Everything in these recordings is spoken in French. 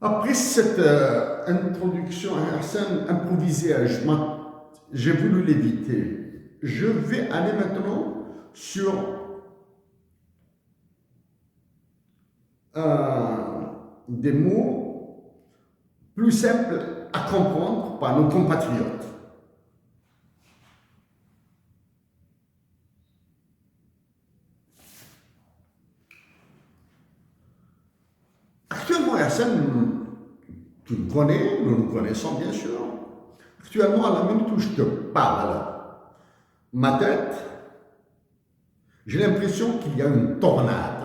Après cette introduction à Hassan improvisée, j'ai voulu l'éviter. Je vais aller maintenant sur des mots plus simples à comprendre par nos compatriotes. Actuellement, Hassan, tu me connais, nous nous connaissons bien sûr. Actuellement, à la minute où je te parle, ma tête, j'ai l'impression qu'il y a une tornade.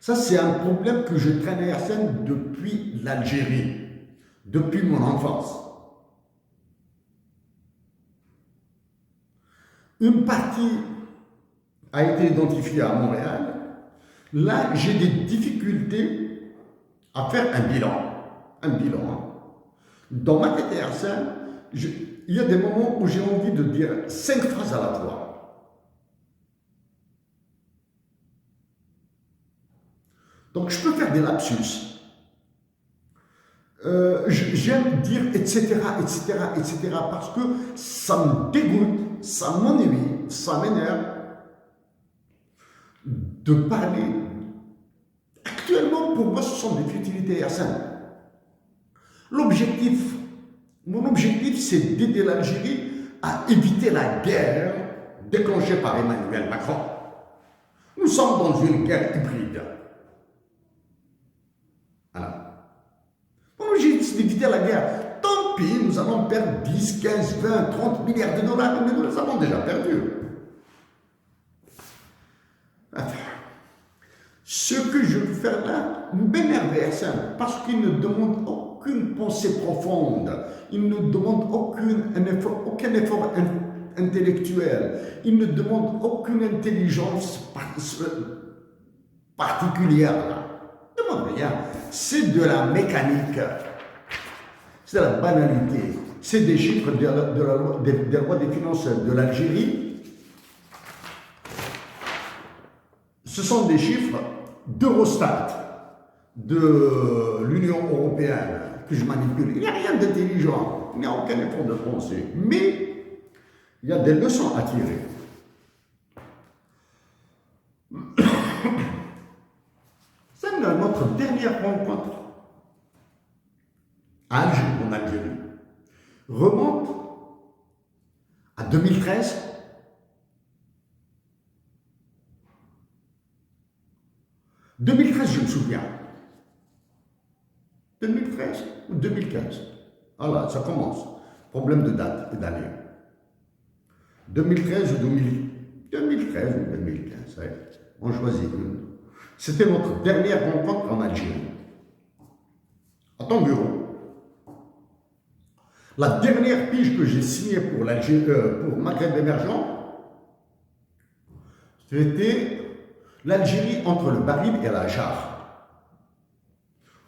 Ça, c'est un problème que je traînais à Hassan depuis l'Algérie, depuis mon enfance. Une partie a été identifiée à Montréal. Là, j'ai des difficultés à faire un bilan. Un bilan. Dans ma tête, Hassan, il y a des moments où j'ai envie de dire 5 phrases à la fois. Donc, je peux faire des lapsus. J'aime dire etc., etc., etc., parce que ça me dégoûte, ça m'ennuie, ça m'énerve de parler. Actuellement, pour moi, ce sont des futilités, Hassan. Mon objectif, c'est d'aider l'Algérie à éviter la guerre déclenchée par Emmanuel Macron. Nous sommes dans une guerre hybride. Voilà. Mon objectif, c'est d'éviter la guerre. Tant pis, nous allons perdre 10, 15, 20, 30 milliards de dollars, mais nous les avons déjà perdus. Ce que je veux faire là m'énerve, parce qu'il ne demande aucune pensée profonde, il ne demande aucun effort intellectuel, il ne demande aucune intelligence particulière. Il ne demande rien. C'est de la mécanique, c'est de la banalité, c'est des chiffres des lois des finances de l'Algérie. Ce sont des chiffres d'Eurostat, de l'Union européenne, que je manipule. Il n'y a rien d'intelligent, il n'y a aucun effort de pensée. Mais il y a des leçons à tirer. C'est notre dernière rencontre à Alger, en Algérie. Remonte à 2013. 2013, je me souviens. 2013 ou 2015. Voilà, ça commence. Problème de date et d'année. 2013 ou 2013 ou 2015, ouais. On choisit une. C'était notre dernière rencontre en Algérie. À ton bureau. La dernière pige que j'ai signée pour Maghreb émergent, c'était l'Algérie entre le baril et la jarre.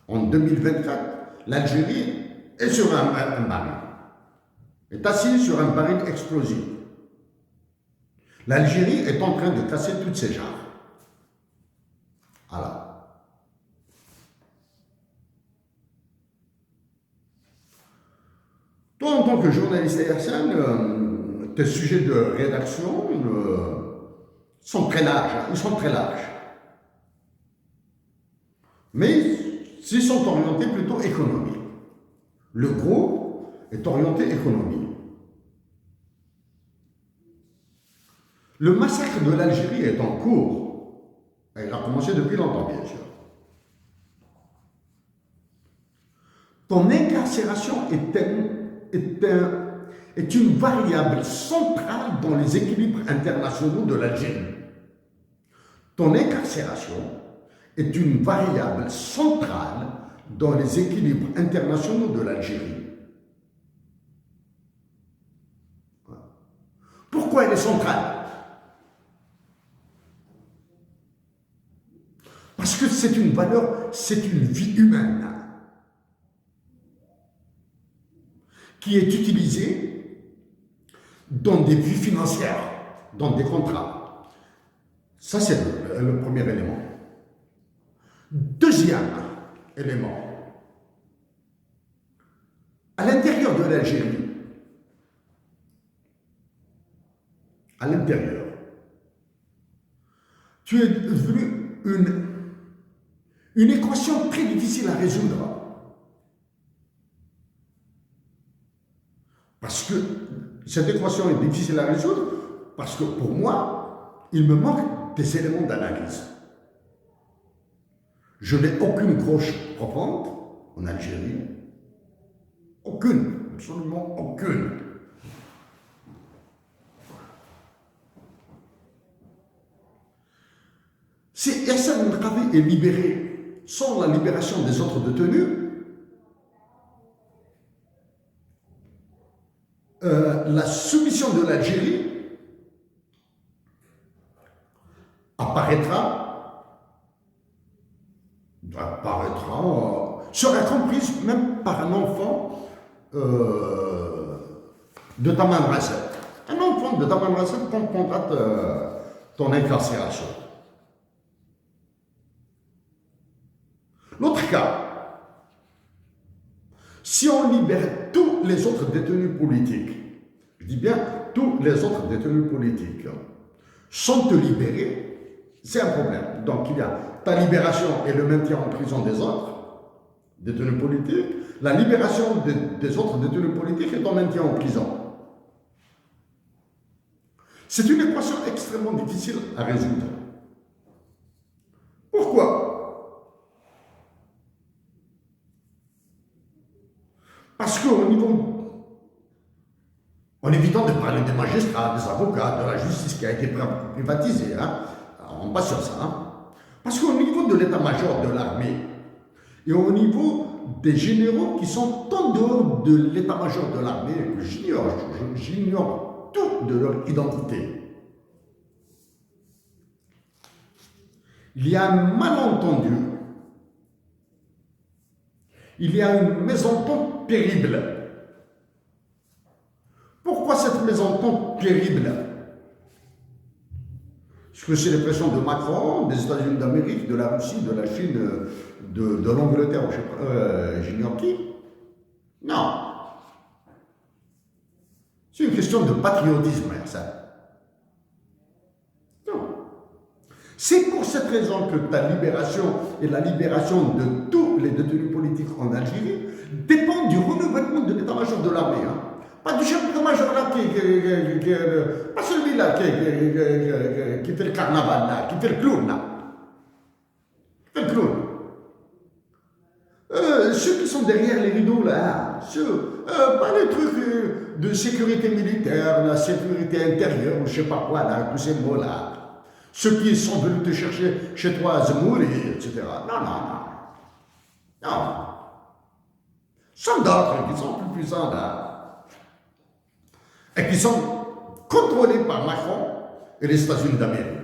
En 2024, l'Algérie est sur un baril, est assise sur un baril explosif. L'Algérie est en train de casser toutes ses jarres. Voilà. Toi, en tant que journaliste Hassan, tes sujets de rédaction sont très larges, ils sont très larges. Mais ils sont orientés plutôt économie. Le gros est orienté économie. Le massacre de l'Algérie est en cours. Il a commencé depuis longtemps, bien sûr. Ton incarcération est une variable centrale dans les équilibres internationaux de l'Algérie. Ton incarcération est une variable centrale dans les équilibres internationaux de l'Algérie. Pourquoi elle est centrale? Parce que c'est une valeur, c'est une vie humaine qui est utilisée dans des vies financières, dans des contrats. Ça, c'est le premier élément. Deuxième élément, à l'intérieur de l'Algérie, à l'intérieur, tu es devenu une équation très difficile à résoudre. Parce que cette équation est difficile à résoudre, parce que pour moi, il me manque des éléments d'analyse. Je n'ai aucune gauche profonde en Algérie. Aucune, absolument aucune. Si Hassan al-Qadi est libéré sans la libération des autres détenus, la soumission de l'Algérie sera comprise même par un enfant de Taman Rasset. Un enfant de Taman Rasset comprendra ton incarcération. L'autre cas, si on libère tous les autres détenus politiques, je dis bien tous les autres détenus politiques, sont libérés, c'est un problème. Donc il y a ta libération et le maintien en prison des autres détenus politiques, la libération des autres détenus politiques et ton maintien en prison. C'est une équation extrêmement difficile à résoudre. Pourquoi? Parce qu'au niveau, en évitant de parler des magistrats, des avocats, de la justice qui a été privatisée, on passe sur ça, parce qu'au niveau de l'état-major de l'armée et au niveau des généraux qui sont en dehors de l'état-major de l'armée, j'ignore tout de leur identité. Il y a un malentendu. Il y a une mésentente terrible. Pourquoi cette mésentente terrible? Est-ce que c'est les pressions de Macron, des États-Unis d'Amérique, de la Russie, de la Chine, de l'Angleterre, je ne sais pas, j'ignore qui? Non. C'est une question de patriotisme, ça. C'est pour cette raison que ta libération et la libération de tous les détenus politiques en Algérie dépendent du renouvellement de l'état-major de l'armée. Pas du chef d'état-major là pas celui-là qui fait le carnaval là, qui fait le clown là. Qui fait le clown. Ceux qui sont derrière les rideaux là, pas les trucs de sécurité militaire, la sécurité intérieure ou je sais pas quoi là, tous ces mots là. Ceux qui sont venus te chercher chez toi à Zemouri, etc. Non. Ce sont d'autres qui sont plus puissants là. Et qui sont contrôlés par Macron et les États-Unis d'Amérique.